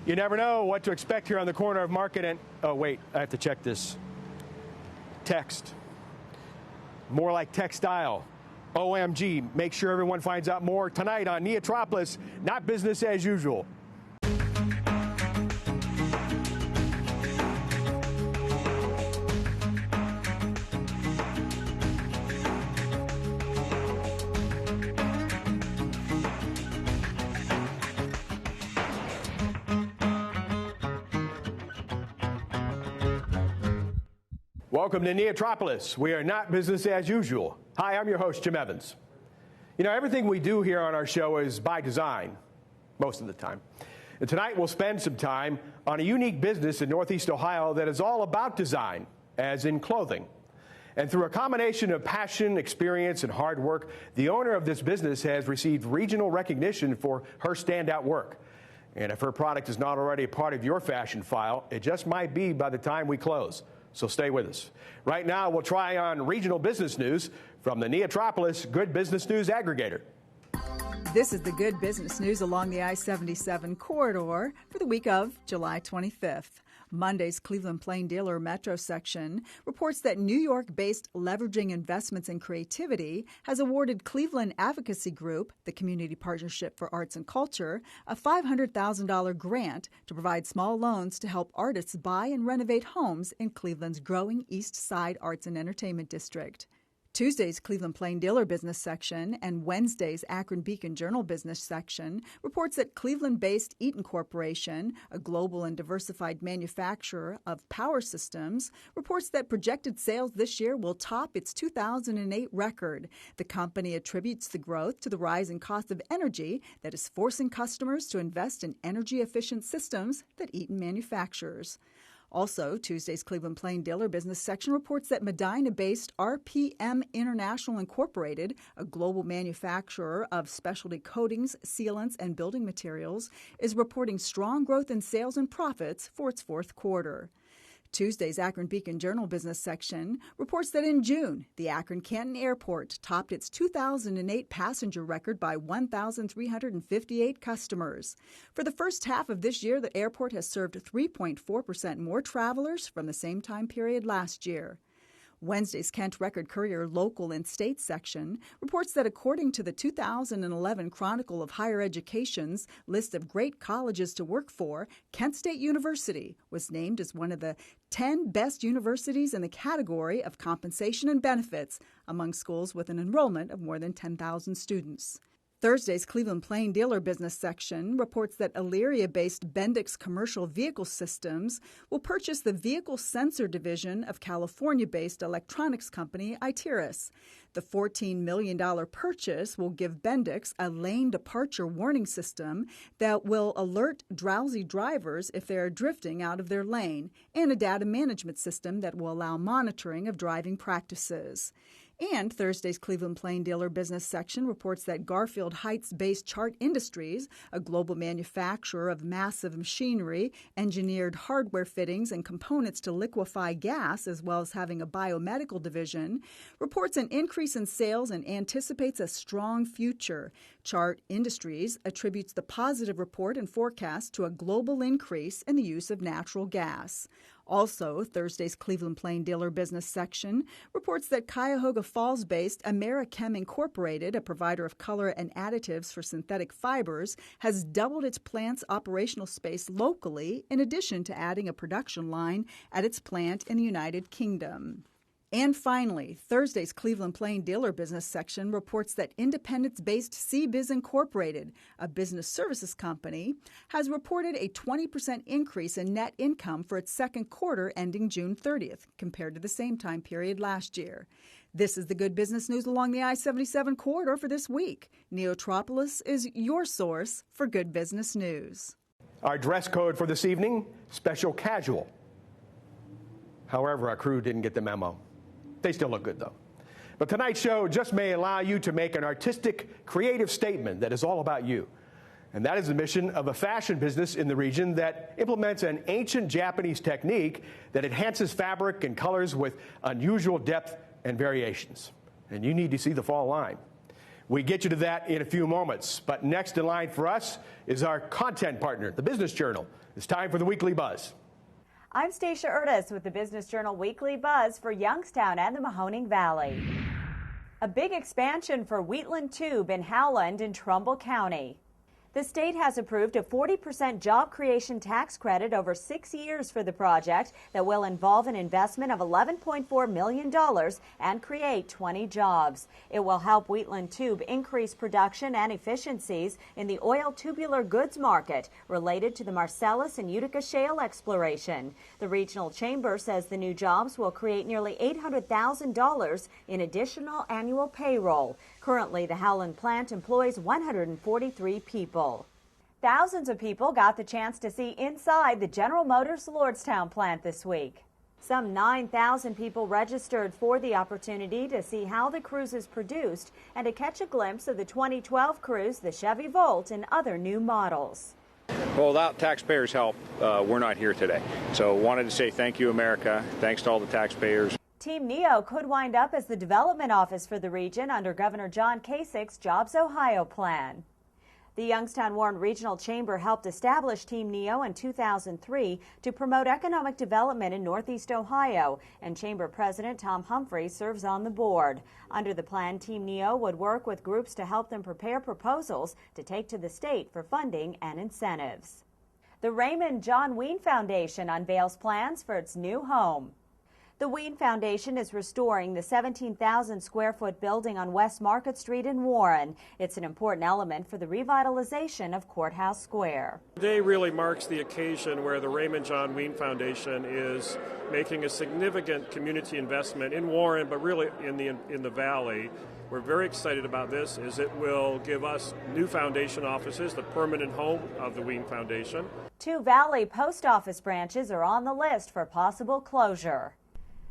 You never know what to expect here on the corner of Market and... Oh, wait, I have to check this. Text. More like textile. OMG. Make sure everyone finds out more tonight on NEOtropolis, not business as usual. Welcome to NEOtropolis. We are not business as usual. Hi, I'm your host, Jim Evans. You know, everything we do here on our show is by design, most of the time. And tonight we'll spend some time on a unique business in Northeast Ohio that is all about design, as in clothing. And through a combination of passion, experience, and hard work, the owner of this business has received regional recognition for her standout work. And if her product is not already a part of your fashion file, it just might be by the time we close. So stay with us. Right now, we'll try on regional business news from the NEOtropolis Good Business News Aggregator. This is the Good Business News along the I-77 corridor for the week of July 25th. Monday's Cleveland Plain Dealer Metro section reports that New York-based Leveraging Investments in Creativity has awarded Cleveland Advocacy Group, the Community Partnership for Arts and Culture, a $500,000 grant to provide small loans to help artists buy and renovate homes in Cleveland's growing East Side Arts and Entertainment District. Tuesday's Cleveland Plain Dealer Business section and Wednesday's Akron Beacon Journal Business section reports that Cleveland-based Eaton Corporation, a global and diversified manufacturer of power systems, reports that projected sales this year will top its 2008 record. The company attributes the growth to the rising cost of energy that is forcing customers to invest in energy-efficient systems that Eaton manufactures. Also, Tuesday's Cleveland Plain Dealer Business section reports that Medina-based RPM International Incorporated, a global manufacturer of specialty coatings, sealants, and building materials, is reporting strong growth in sales and profits for its fourth quarter. Tuesday's Akron Beacon Journal Business section reports that in June, the Akron-Canton Airport topped its 2008 passenger record by 1,358 customers. For the first half of this year, the airport has served 3.4% more travelers from the same time period last year. Wednesday's Kent Record Courier Local and State section reports that according to the 2011 Chronicle of Higher Education's list of great colleges to work for, Kent State University was named as one of the 10 best universities in the category of compensation and benefits among schools with an enrollment of more than 10,000 students. Thursday's Cleveland Plain Dealer Business section reports that Elyria-based Bendix Commercial Vehicle Systems will purchase the vehicle sensor division of California-based electronics company Iteris. The $14 million purchase will give Bendix a lane departure warning system that will alert drowsy drivers if they are drifting out of their lane, and a data management system that will allow monitoring of driving practices. And Thursday's Cleveland Plain Dealer Business section reports that Garfield Heights-based Chart Industries, a global manufacturer of massive machinery, engineered hardware fittings and components to liquefy gas, as well as having a biomedical division, reports an increase in sales and anticipates a strong future. Chart Industries attributes the positive report and forecast to a global increase in the use of natural gas. Also, Thursday's Cleveland Plain Dealer Business section reports that Cuyahoga Falls-based Americhem Incorporated, a provider of color and additives for synthetic fibers, has doubled its plant's operational space locally, in addition to adding a production line at its plant in the United Kingdom. And finally, Thursday's Cleveland Plain Dealer Business section reports that Independence-based CBiz Incorporated, a business services company, has reported a 20% increase in net income for its second quarter ending June 30th, compared to the same time period last year. This is the Good Business News along the I-77 corridor for this week. NEOtropolis is your source for good business news. Our dress code for this evening, special casual. However, our crew didn't get the memo. They still look good, though. But tonight's show just may allow you to make an artistic, creative statement that is all about you. And that is the mission of a fashion business in the region that implements an ancient Japanese technique that enhances fabric and colors with unusual depth and variations. And you need to see the fall line. We get you to that in a few moments. But next in line for us is our content partner, the Business Journal. It's time for the Weekly Buzz. I'm Stacia Ertis with the Business Journal Weekly Buzz for Youngstown and the Mahoning Valley. A big expansion for Wheatland Tube in Howland in Trumbull County. The state has approved a 40% job creation tax credit over 6 years for the project that will involve an investment of $11.4 million and create 20 jobs. It will help Wheatland Tube increase production and efficiencies in the oil tubular goods market related to the Marcellus and Utica shale exploration. The regional chamber says the new jobs will create nearly $800,000 in additional annual payroll. Currently, the Howland plant employs 143 people. Thousands of people got the chance to see inside the General Motors Lordstown plant this week. Some 9,000 people registered for the opportunity to see how the Cruze is produced and to catch a glimpse of the 2012 Cruze, the Chevy Volt, and other new models. Well, without taxpayers' help, we're not here today. So wanted to say thank you, America. Thanks to all the taxpayers. Team NEO could wind up as the development office for the region under Governor John Kasich's Jobs Ohio plan. The Youngstown-Warren Regional Chamber helped establish Team NEO in 2003 to promote economic development in Northeast Ohio, and Chamber President Tom Humphrey serves on the board. Under the plan, Team NEO would work with groups to help them prepare proposals to take to the state for funding and incentives. The Raymond John Ween Foundation unveils plans for its new home. The Ween Foundation is restoring the 17,000 square foot building on West Market Street in Warren. It's an important element for the revitalization of Courthouse Square. Today really marks the occasion where the Raymond John Ween Foundation is making a significant community investment in Warren, but really in the valley. We're very excited about this, as it will give us new foundation offices, the permanent home of the Ween Foundation. 2 Valley post office branches are on the list for possible closure.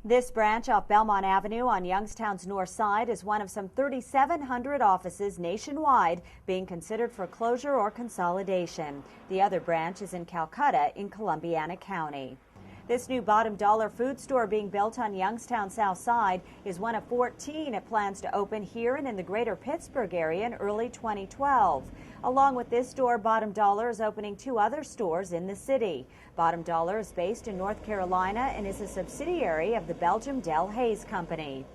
This branch off Belmont Avenue on Youngstown's north side is one of some 3,700 offices nationwide being considered for closure or consolidation. The other branch is in Calcutta in Columbiana County. This new bottom dollar food store being built on Youngstown's south side is one of 14 it plans to open here and in the greater Pittsburgh area in early 2012. Along with this store, Bottom Dollar is opening 2 other stores in the city. Bottom Dollar is based in North Carolina and is a subsidiary of the Belgium Del Hayes Company.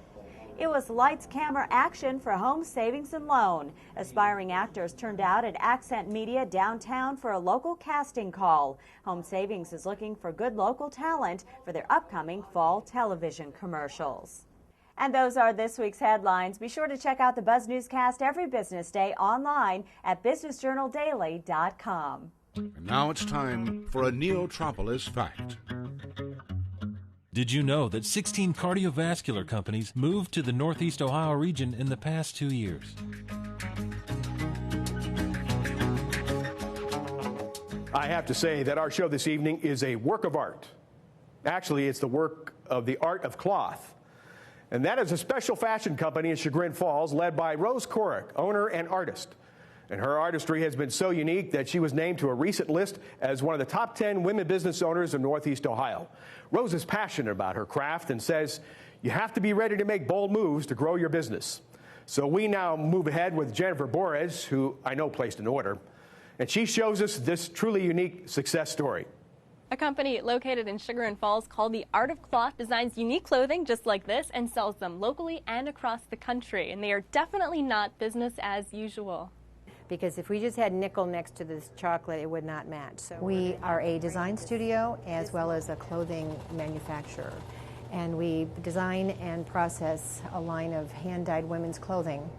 It was lights, camera, action for Home Savings and Loan. Aspiring actors turned out at Accent Media downtown for a local casting call. Home Savings is looking for good local talent for their upcoming fall television commercials. And those are this week's headlines. Be sure to check out the Buzz Newscast every business day online at businessjournaldaily.com. And now it's time for a NEOtropolis fact. Did you know that 16 cardiovascular companies moved to the Northeast Ohio region in the past 2 years? I have to say that our show this evening is a work of art. Actually, it's the work of the art of cloth. And that is a special fashion company in Chagrin Falls led by Rose Korek, owner and artist. And her artistry has been so unique that she was named to a recent list as one of the top 10 women business owners of Northeast Ohio. Rose is passionate about her craft and says you have to be ready to make bold moves to grow your business. So we now move ahead with Jennifer Borres, who I know placed an order, and she shows us this truly unique success story. A company located in Chagrin Falls called The Art of Cloth designs unique clothing just like this and sells them locally and across the country. And they are definitely not business as usual. Because if we just had nickel next to this chocolate, it would not match. So we are a design studio as well as a clothing manufacturer. And we design and process a line of hand-dyed women's clothing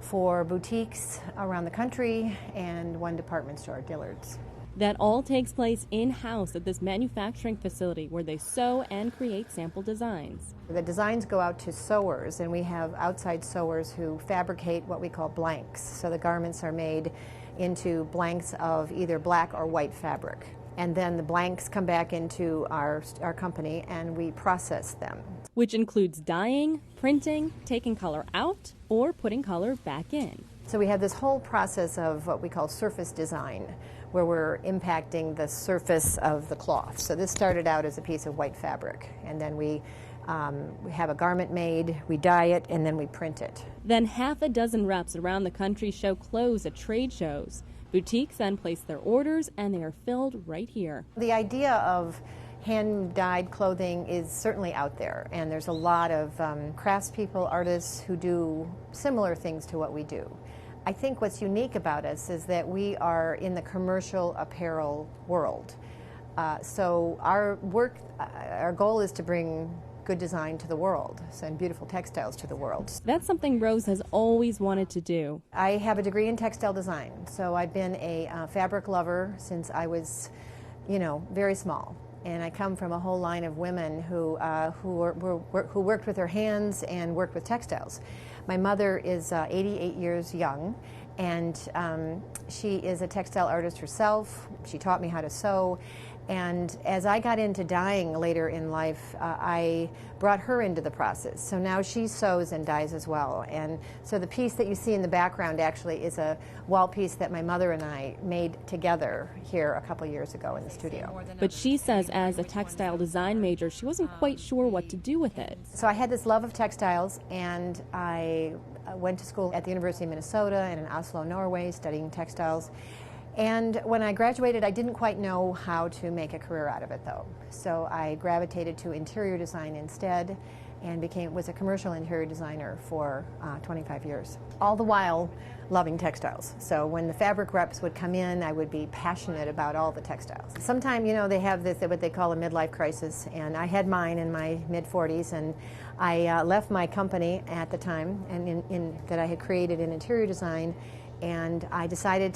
for boutiques around the country and one department store, Dillard's. That all takes place in-house at this manufacturing facility where they sew and create sample designs. The designs go out to sewers, and we have outside sewers who fabricate what we call blanks. So the garments are made into blanks of either black or white fabric. And then the blanks come back into our company and we process them. Which includes dyeing, printing, taking color out, or putting color back in. So we have this whole process of what we call surface design, where we're impacting the surface of the cloth. So this started out as a piece of white fabric, and then we We have a garment made, we dye it, and then we print it. Then half a dozen reps around the country show clothes at trade shows. Boutiques then place their orders, and they are filled right here. The idea of hand-dyed clothing is certainly out there, and there's a lot of craftspeople, artists who do similar things to what we do. I think what's unique about us is that we are in the commercial apparel world. So our work, our goal is to bring good design to the world and beautiful textiles to the world. That's something Rose has always wanted to do. I have a degree in textile design, so I've been a fabric lover since I was, very small. And I come from a whole line of women who worked with their hands and worked with textiles. My mother is 88 years young, and she is a textile artist herself. She taught me how to sew. And as I got into dyeing later in life, I brought her into the process. So now she sews and dyes as well. And so the piece that you see in the background actually is a wall piece that my mother and I made together here a couple years ago in the studio. But she says as a textile design major, she wasn't quite sure what to do with it. So I had this love of textiles, and I went to school at the University of Minnesota and in Oslo, Norway, studying textiles. And when I graduated, I didn't quite know how to make a career out of it, though. So I gravitated to interior design instead and was a commercial interior designer for 25 years, all the while loving textiles. So when the fabric reps would come in, I would be passionate about all the textiles. Sometimes, they have this, what they call a midlife crisis, and I had mine in my mid-40s, and I left my company at the time and that I had created in interior design, and I decided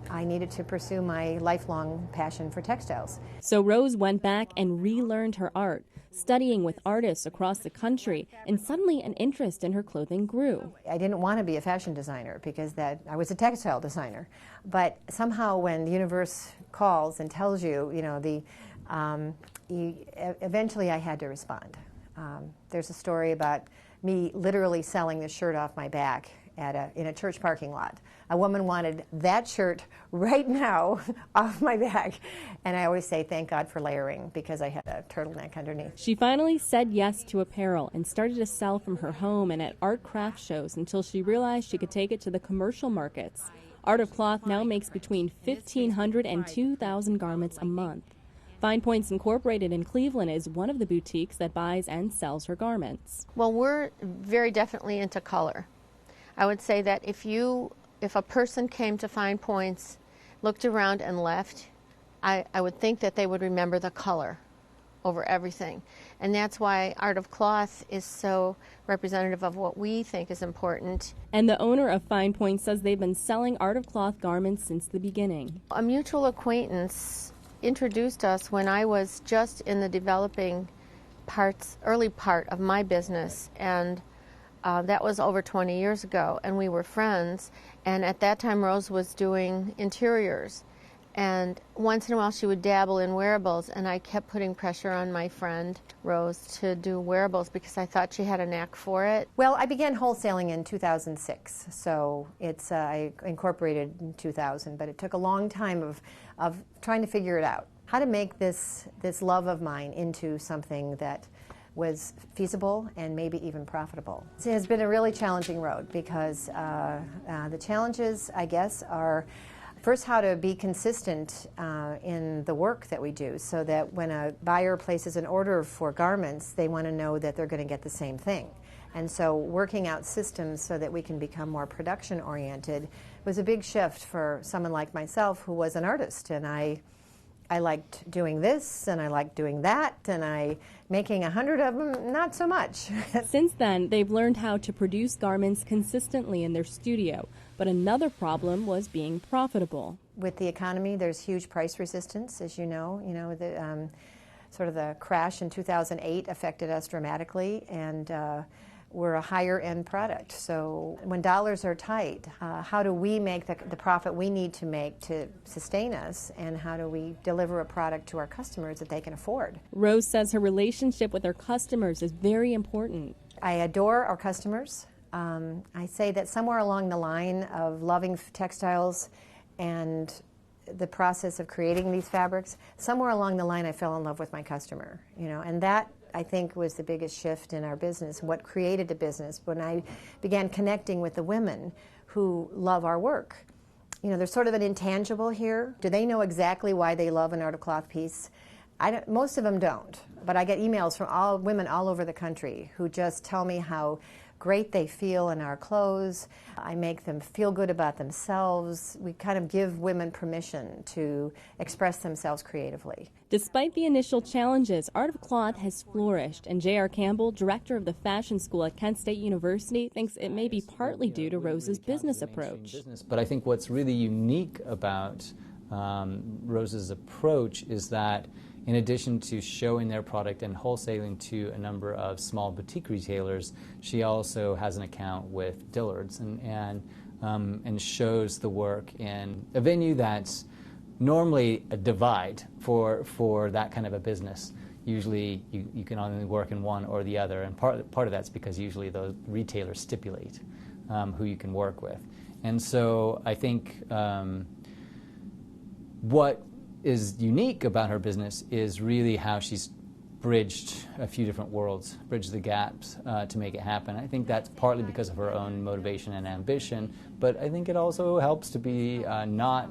I needed to pursue my lifelong passion for textiles. So Rose went back and relearned her art, studying with artists across the country, and suddenly an interest in her clothing grew. I didn't want to be a fashion designer because I was a textile designer. But somehow when the universe calls and tells you, eventually I had to respond. There's a story about me literally selling the shirt off my back in a church parking lot. A woman wanted that shirt right now off my back. And I always say, thank God for layering, because I had a turtleneck underneath. She finally said yes to apparel and started to sell from her home and at art craft shows until she realized she could take it to the commercial markets. Art of Cloth now makes between 1,500 and 2,000 garments a month. Fine Points Incorporated in Cleveland is one of the boutiques that buys and sells her garments. Well, we're very definitely into color. I would say that if a person came to Fine Points, looked around and left, I would think that they would remember the color over everything. And that's why Art of Cloth is so representative of what we think is important. And the owner of Fine Points says they've been selling Art of Cloth garments since the beginning. A mutual acquaintance introduced us when I was just in the developing early part of my business, and that was over 20 years ago, and we were friends. And at that time, Rose was doing interiors. And once in a while, she would dabble in wearables, and I kept putting pressure on my friend, Rose, to do wearables because I thought she had a knack for it. Well, I began wholesaling in 2006, so I incorporated in 2000, but it took a long time of trying to figure it out. How to make this love of mine into something that was feasible and maybe even profitable. It has been a really challenging road because the challenges, I guess, are first how to be consistent in the work that we do so that when a buyer places an order for garments, they want to know that they're going to get the same thing. And so working out systems so that we can become more production-oriented was a big shift for someone like myself who was an artist, and I liked doing this, and I liked doing that, and making 100 of them, not so much. Since then, they've learned how to produce garments consistently in their studio, but another problem was being profitable. With the economy, there's huge price resistance, as you know. Sort of the crash in 2008 affected us dramatically, and we're a higher-end product. So when dollars are tight, how do we make the profit we need to make to sustain us, and how do we deliver a product to our customers that they can afford? Rose says her relationship with her customers is very important. I adore our customers. I say that somewhere along the line of loving textiles and the process of creating these fabrics, somewhere along the line I fell in love with my customer, and that I think was the biggest shift in our business, what created the business, when I began connecting with the women who love our work. You know, there's sort of an intangible here. Do they know exactly why they love an art of cloth piece? Most of them don't, but I get emails from women all over the country who just tell me how great they feel in our clothes. I make them feel good about themselves. We kind of give women permission to express themselves creatively. Despite the initial challenges, Art of Cloth has flourished, and J.R. Campbell, director of the fashion school at Kent State University, thinks it may be partly due to Rose's business approach. But I think what's really unique about Rose's approach is that in addition to showing their product and wholesaling to a number of small boutique retailers, she also has an account with Dillard's and shows the work in a venue that's normally a divide for that kind of a business. Usually you can only work in one or the other, and part of that's because usually those retailers stipulate who you can work with. And so I think what is unique about her business is really how she's bridged a few different worlds, bridged the gaps to make it happen. I think that's partly because of her own motivation and ambition, but I think it also helps to be not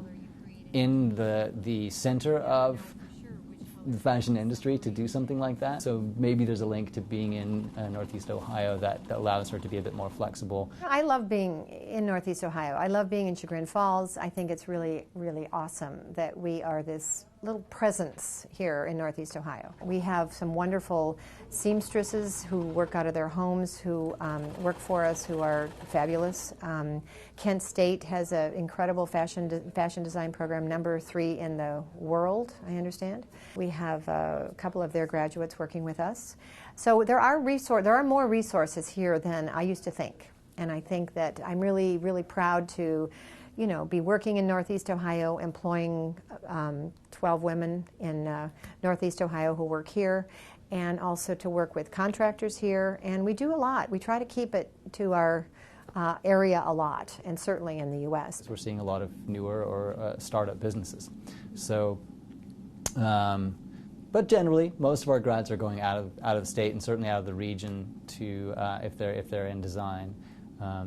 in the center of the fashion industry to do something like that. So maybe there's a link to being in Northeast Ohio that allows her to be a bit more flexible. I love being in Northeast Ohio. I love being in Chagrin Falls. I think it's really, really awesome that we are this little presence here in Northeast Ohio. We have some wonderful seamstresses who work out of their homes, who work for us, who are fabulous. Kent State has an incredible fashion design program, number 3 in the world, I understand. We have a couple of their graduates working with us. So there are more resources here than I used to think. And I think that I'm really, really proud to be working in Northeast Ohio, employing 12 women in Northeast Ohio who work here, and also to work with contractors here. And we do a lot. We try to keep it to our area a lot, and certainly in the U.S. We're seeing a lot of newer or startup businesses. So, but generally, most of our grads are going out of the state and certainly out of the region to if they're in design.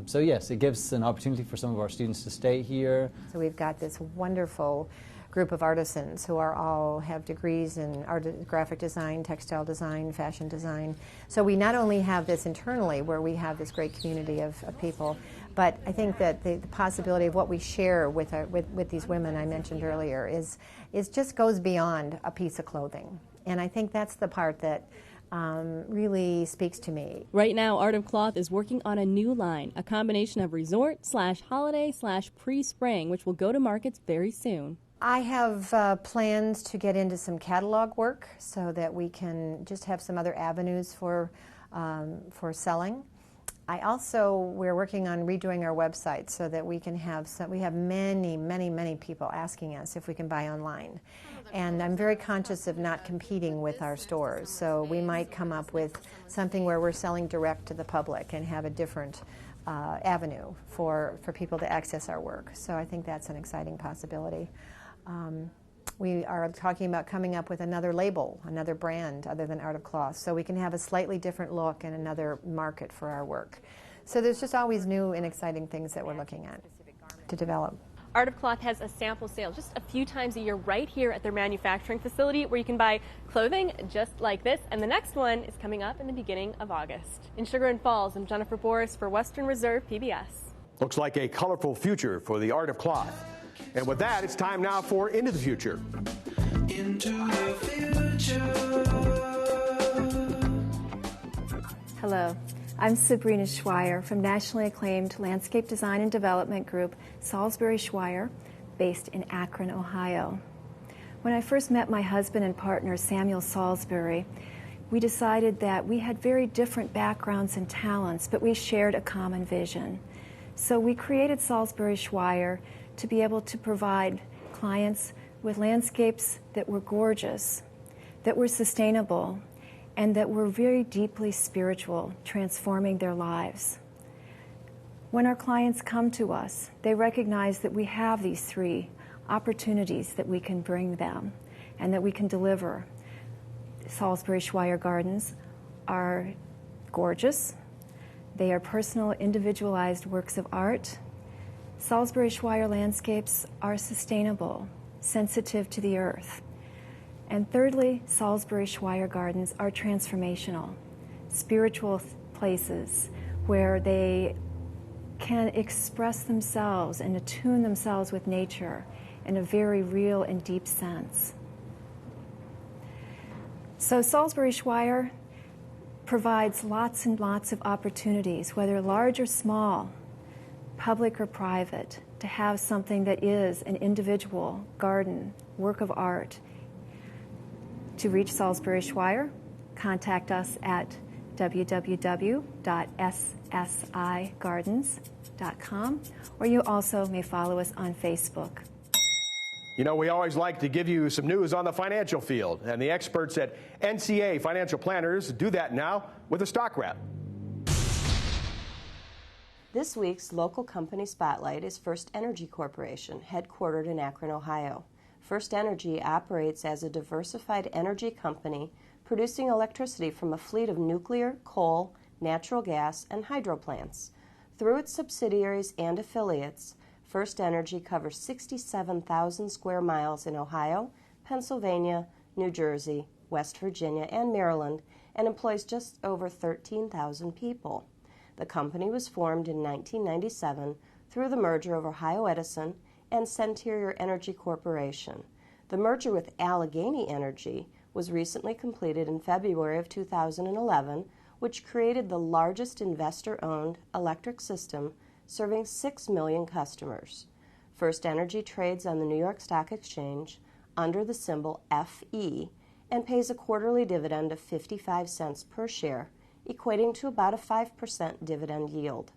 So yes, it gives an opportunity for some of our students to stay here. So we've got this wonderful group of artisans who all have degrees in graphic design, textile design, fashion design. So we not only have this internally where we have this great community of people, but I think that the possibility of what we share with these women I mentioned earlier is just goes beyond a piece of clothing. And I think that's the part that really speaks to me. Right now, Art of Cloth is working on a new line, a combination of resort/holiday/pre-spring, which will go to markets very soon. I have plans to get into some catalog work so that we can just have some other avenues for selling. We're working on redoing our website so that we can have we have many people asking us if we can buy online. And I'm very conscious of not competing with our stores. So we might come up with something where we're selling direct to the public and have a different avenue for people to access our work. So I think that's an exciting possibility. We are talking about coming up with another label, another brand other than Art of Cloth, so we can have a slightly different look and another market for our work. So there's just always new and exciting things that we're looking at to develop. Art of Cloth has a sample sale just a few times a year right here at their manufacturing facility where you can buy clothing just like this, and the next one is coming up in the beginning of August. In Chagrin Falls, I'm Jennifer Boris for Western Reserve PBS. Looks like a colorful future for the Art of Cloth. And with that, it's time now for Into the Future. Into the future. Hello, I'm Sabrina Schweier from nationally acclaimed landscape design and development group Salisbury Schweier, based in Akron, Ohio. When I first met my husband and partner, Samuel Salisbury, we decided that we had very different backgrounds and talents, but we shared a common vision. So we created Salisbury Schweier to be able to provide clients with landscapes that were gorgeous, that were sustainable, and that were very deeply spiritual, transforming their lives. When our clients come to us, they recognize that we have these 3 opportunities that we can bring them and that we can deliver. Salisbury-Schweier gardens are gorgeous. They are personal, individualized works of art. Salisbury-Schweier landscapes are sustainable, sensitive to the earth. And thirdly, Salisbury-Schweier gardens are transformational, spiritual places where they can express themselves and attune themselves with nature in a very real and deep sense. So Salisbury-Schweier provides lots and lots of opportunities, whether large or small, public or private, to have something that is an individual garden, work of art. To reach Salisbury-Schweier, contact us at www.ssigardens.com, or you also may follow us on Facebook. You know, we always like to give you some news on the financial field, and the experts at NCA Financial Planners do that now with a stock wrap. This week's local company spotlight is First Energy Corporation, headquartered in Akron, Ohio. First Energy operates as a diversified energy company producing electricity from a fleet of nuclear, coal, natural gas, and hydro plants. Through its subsidiaries and affiliates, First Energy covers 67,000 square miles in Ohio, Pennsylvania, New Jersey, West Virginia, and Maryland, and employs just over 13,000 people. The company was formed in 1997 through the merger of Ohio Edison and Centurior Energy Corporation. The merger with Allegheny Energy was recently completed in February of 2011, which created the largest investor-owned electric system serving 6 million customers. First Energy trades on the New York Stock Exchange under the symbol FE and pays a quarterly dividend of 55 cents per share, equating to about a 5% dividend yield.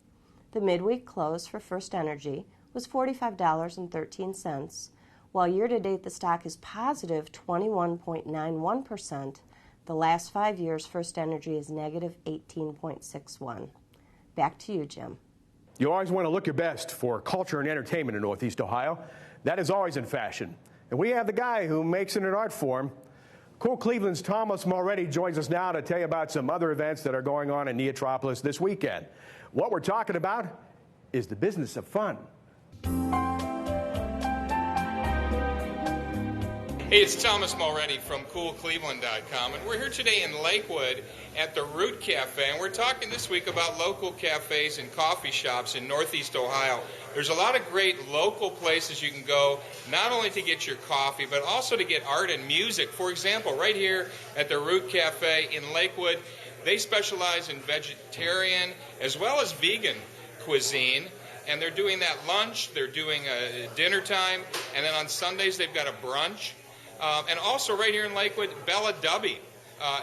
The midweek close for First Energy was $45.13, while year-to-date the stock is positive 21.91%. The last 5 years, First Energy is negative 18.61. Back to you, Jim. You always want to look your best for culture and entertainment in Northeast Ohio. That is always in fashion. And we have the guy who makes it an art form. Cool Cleveland's Thomas Mulready joins us now to tell you about some other events that are going on in NEOtropolis this weekend. What we're talking about is the business of fun. Hey, it's Thomas Mulready from CoolCleveland.com, and we're here today in Lakewood at the Root Cafe, and we're talking this week about local cafes and coffee shops in Northeast Ohio. There's a lot of great local places you can go, not only to get your coffee, but also to get art and music. For example, right here at the Root Cafe in Lakewood, they specialize in vegetarian as well as vegan cuisine. And they're doing that lunch, they're doing a dinner time, and then on Sundays they've got a brunch. And also right here in Lakewood, Bella Dubby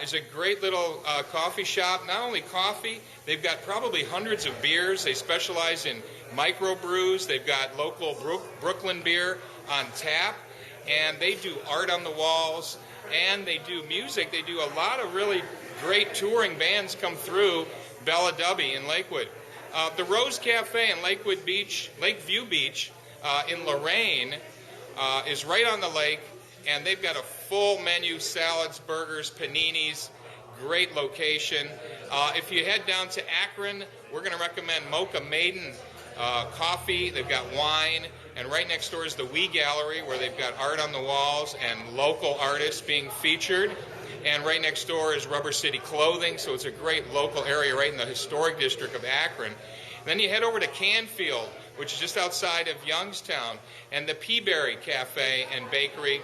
is a great little coffee shop. Not only coffee, they've got probably hundreds of beers. They specialize in microbrews. They've got local Brooklyn beer on tap. And they do art on the walls, and they do music. They do a lot of really great touring bands come through Bella Dubby in Lakewood. The Rose Cafe in Lakeview Beach in Lorain is right on the lake. And they've got a full menu, salads, burgers, paninis, great location. If you head down to Akron, we're going to recommend Mocha Maiden coffee. They've got wine. And right next door is the Wee Gallery, where they've got art on the walls and local artists being featured. And right next door is Rubber City Clothing, so it's a great local area right in the historic district of Akron. Then you head over to Canfield, which is just outside of Youngstown, and the Peaberry Cafe and Bakery.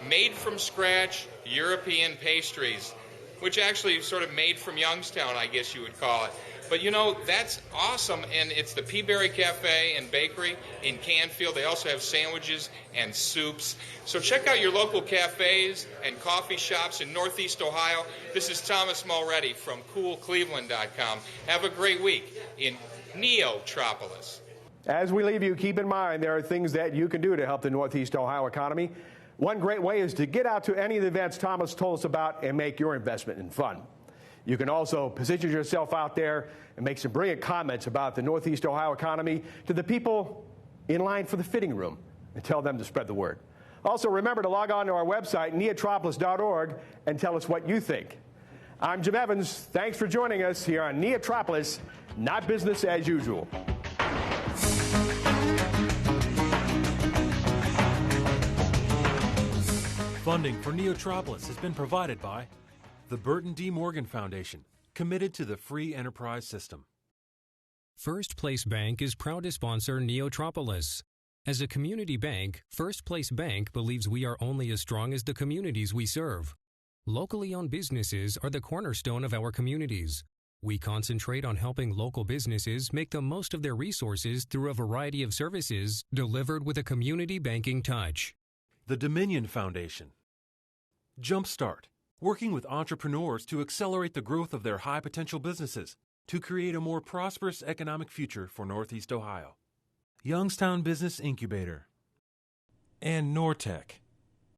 Made from scratch European pastries, which actually sort of made from Youngstown, I guess you would call it. But you know, that's awesome, and it's the Peaberry Cafe and Bakery in Canfield. They also have sandwiches and soups. So check out your local cafes and coffee shops in Northeast Ohio. This is Thomas Mulready from CoolCleveland.com. Have a great week in NEOtropolis. As we leave you, keep in mind there are things that you can do to help the Northeast Ohio economy. One great way is to get out to any of the events Thomas told us about and make your investment in fun. You can also position yourself out there and make some brilliant comments about the Northeast Ohio economy to the people in line for the fitting room and tell them to spread the word. Also, remember to log on to our website, NEOtropolis.org, and tell us what you think. I'm Jim Evans. Thanks for joining us here on NEOtropolis, not business as usual. Funding for NEOtropolis has been provided by the Burton D. Morgan Foundation, committed to the free enterprise system. First Place Bank is proud to sponsor NEOtropolis. As a community bank, First Place Bank believes we are only as strong as the communities we serve. Locally owned businesses are the cornerstone of our communities. We concentrate on helping local businesses make the most of their resources through a variety of services delivered with a community banking touch. The Dominion Foundation. JumpStart, working with entrepreneurs to accelerate the growth of their high-potential businesses to create a more prosperous economic future for Northeast Ohio. Youngstown Business Incubator. And NorTech,